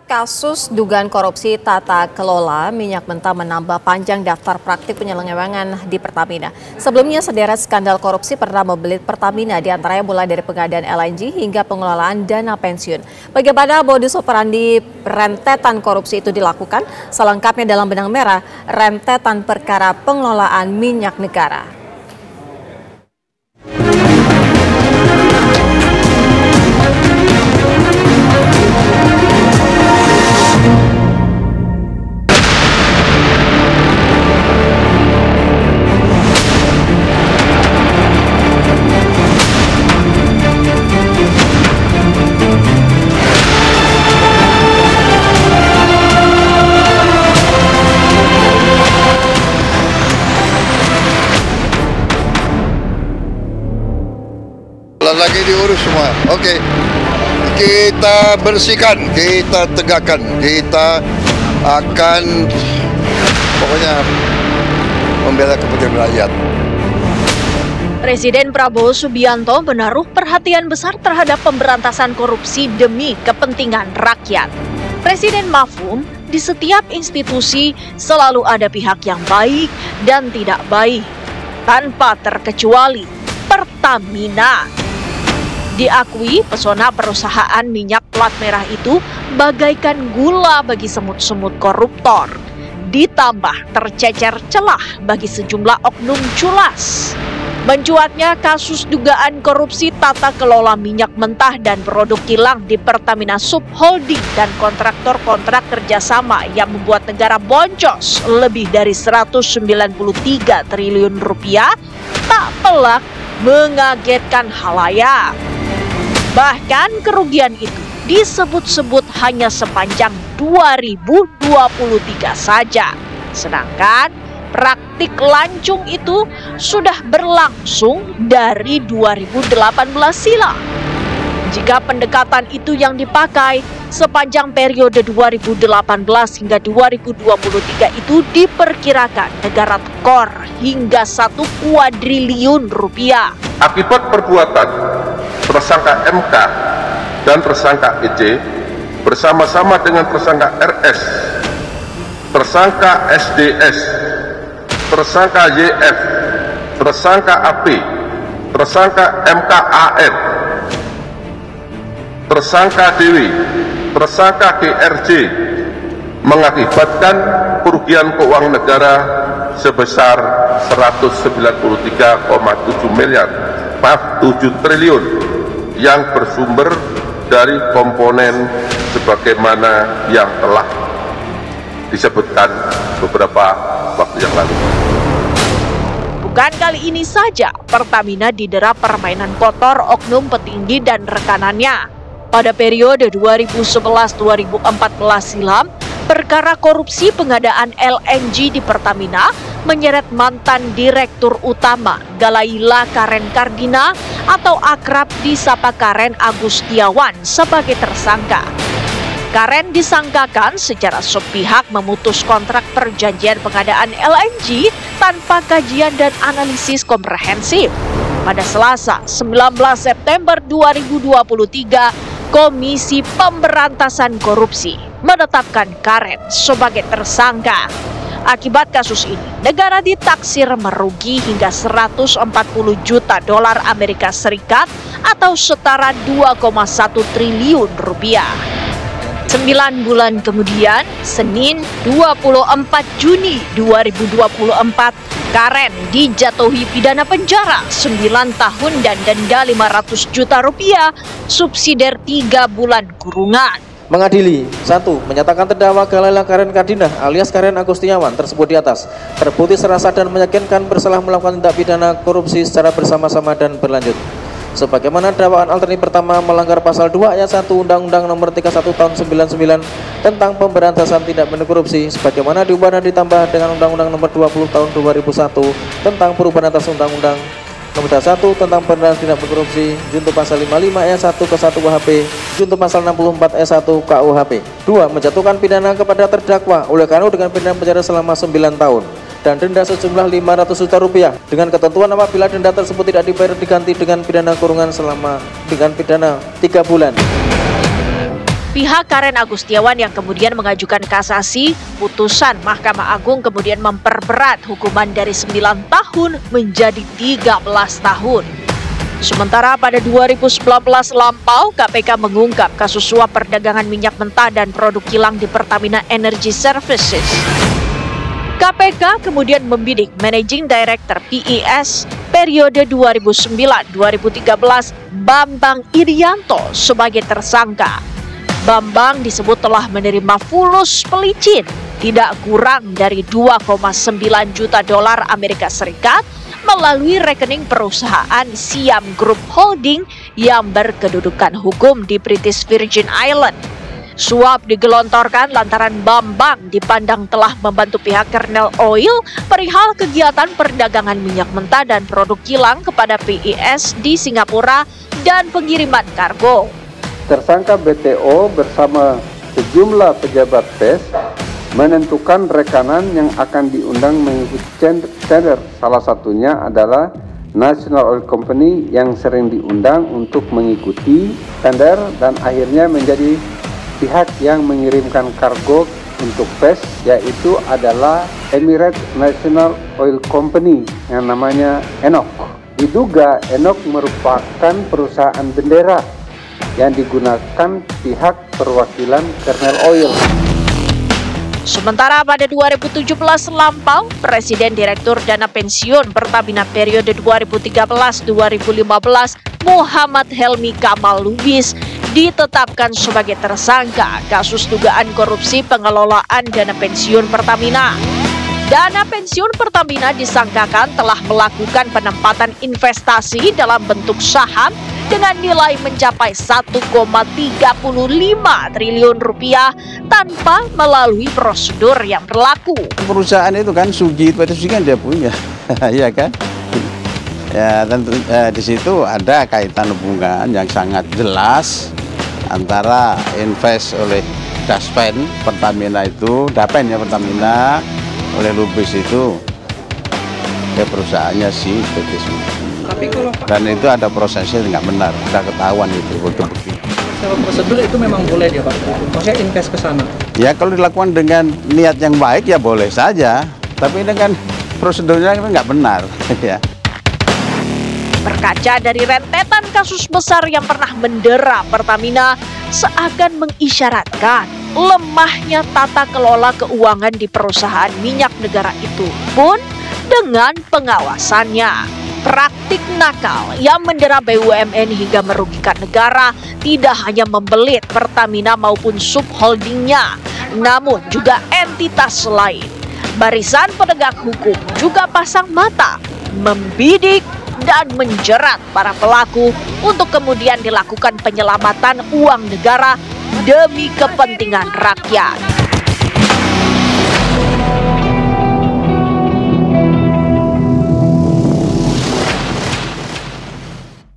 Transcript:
Kasus dugaan korupsi tata kelola minyak mentah menambah panjang daftar praktik penyelewengan di Pertamina. Sebelumnya sederet skandal korupsi pernah membelit Pertamina, diantaranya mulai dari pengadaan LNG hingga pengelolaan dana pensiun. Bagaimana modus operandi rentetan korupsi itu dilakukan? Selengkapnya dalam Benang Merah, rentetan perkara pengelolaan minyak negara. Lagi diurus semua. Oke. Kita bersihkan, kita tegakkan, kita akan pokoknya membela kepentingan rakyat. Presiden Prabowo Subianto menaruh perhatian besar terhadap pemberantasan korupsi demi kepentingan rakyat. Presiden mafhum di setiap institusi selalu ada pihak yang baik dan tidak baik, tanpa terkecuali Pertamina. Diakui pesona perusahaan minyak plat merah itu bagaikan gula bagi semut-semut koruptor. Ditambah tercecer celah bagi sejumlah oknum culas. Mencuatnya kasus dugaan korupsi tata kelola minyak mentah dan produk kilang di Pertamina Subholding dan kontraktor-kontrak kerjasama yang membuat negara boncos lebih dari 193 triliun rupiah tak pelak mengagetkan khalayak. Bahkan kerugian itu disebut-sebut hanya sepanjang 2023 saja. Sedangkan praktik lancung itu sudah berlangsung dari 2018 silam. Jika pendekatan itu yang dipakai sepanjang periode 2018 hingga 2023 itu diperkirakan negara tekor hingga 1 kuadriliun rupiah. Akibat perbuatan tersangka MK dan tersangka EJ bersama-sama dengan tersangka RS, tersangka SDS, tersangka YF, tersangka AP, tersangka MKAR, tersangka Dewi, tersangka GRJ mengakibatkan kerugian keuangan negara sebesar 7 triliun yang bersumber dari komponen sebagaimana yang telah disebutkan beberapa waktu yang lalu. Bukan kali ini saja Pertamina didera permainan kotor oknum petinggi dan rekanannya. Pada periode 2011-2014 silam, perkara korupsi pengadaan LNG di Pertamina menyeret mantan Direktur Utama Galaila Karen Kardina atau akrab disapa Karen Agustiawan sebagai tersangka. Karen disangkakan secara sepihak memutus kontrak perjanjian pengadaan LNG tanpa kajian dan analisis komprehensif. Pada Selasa, 19 September 2023, Komisi Pemberantasan Korupsi menetapkan Karen sebagai tersangka. Akibat kasus ini, negara ditaksir merugi hingga 140 juta dolar Amerika Serikat atau setara 2,1 triliun rupiah. 9 bulan kemudian, Senin 24 Juni 2024, Karen dijatuhi pidana penjara 9 tahun dan denda 500 juta rupiah, subsidiar 3 bulan kurungan. Mengadili, 1. Menyatakan terdakwa Galaila Karen Kardina alias Karen Agustiawan tersebut di atas terbukti serasa dan meyakinkan bersalah melakukan tindak pidana korupsi secara bersama-sama dan berlanjut. Sebagaimana dakwaan alternatif pertama melanggar pasal 2 ayat 1 Undang-Undang Nomor 31 Tahun 99 tentang pemberantasan tindak pidana korupsi, sebagaimana diubah dan ditambah dengan Undang-Undang Nomor 20 Tahun 2001 tentang perubahan atas Undang-Undang Nomor 1 tentang pemberantasan tindak pidana korupsi, junto pasal 55 ayat 1 ke 1 KUHP, junto pasal 64 ayat 1 KUHP. 2. Menjatuhkan pidana kepada terdakwa oleh karena dengan pidana penjara selama 9 tahun dan denda sejumlah 500 juta rupiah dengan ketentuan apabila denda tersebut tidak dibayar diganti dengan pidana kurungan selama dengan pidana 3 bulan. Pihak Karen Agustiawan yang kemudian mengajukan kasasi, putusan Mahkamah Agung kemudian memperberat hukuman dari 9 tahun menjadi 13 tahun. Sementara pada 2019 lampau, KPK mengungkap kasus suap perdagangan minyak mentah dan produk kilang di Pertamina Energy Services. KPK kemudian membidik Managing Director PES periode 2009-2013 Bambang Irianto sebagai tersangka. Bambang disebut telah menerima fulus pelicin tidak kurang dari 2,9 juta dolar Amerika Serikat melalui rekening perusahaan Siam Group Holding yang berkedudukan hukum di British Virgin Island. Suap digelontorkan lantaran Bambang dipandang telah membantu pihak Kernel Oil perihal kegiatan perdagangan minyak mentah dan produk kilang kepada PES di Singapura dan pengiriman kargo. Tersangka BTO bersama sejumlah pejabat PES menentukan rekanan yang akan diundang mengikuti tender. Salah satunya adalah National Oil Company yang sering diundang untuk mengikuti tender dan akhirnya menjadi pihak yang mengirimkan kargo untuk PES, yaitu adalah Emirates National Oil Company yang namanya ENOC. Diduga ENOC merupakan perusahaan bendera yang digunakan pihak perwakilan Kernel Oil. Sementara pada 2017 lampau, Presiden Direktur Dana Pensiun Pertamina periode 2013-2015 Muhammad Helmi Kamal Lubis ditetapkan sebagai tersangka kasus dugaan korupsi pengelolaan dana pensiun Pertamina. Dana pensiun Pertamina disangkakan telah melakukan penempatan investasi dalam bentuk saham dengan nilai mencapai 1,35 triliun rupiah tanpa melalui prosedur yang berlaku. Perusahaan itu kan Sugi kan dia punya, ya kan? Ya tentu di situ ada kaitan hubungan yang sangat jelas antara invest oleh Daspen Pertamina itu, Dapen ya Pertamina, oleh Lubis itu ke perusahaannya si PT Sugi. Dan itu ada prosesnya nggak benar, sudah ketahuan itu bukti-bukti. Secara prosedur itu memang boleh dia Pak, maksudnya invest ke sana? Ya kalau dilakukan dengan niat yang baik ya boleh saja, tapi ini kan prosedurnya nggak benar. Ya. Berkaca dari rentetan kasus besar yang pernah mendera Pertamina, seakan mengisyaratkan lemahnya tata kelola keuangan di perusahaan minyak negara itu pun dengan pengawasannya. Praktik nakal yang mendera BUMN hingga merugikan negara tidak hanya membelit Pertamina maupun subholdingnya, namun juga entitas lain. Barisan penegak hukum juga pasang mata, membidik dan menjerat para pelaku untuk kemudian dilakukan penyelamatan uang negara demi kepentingan rakyat.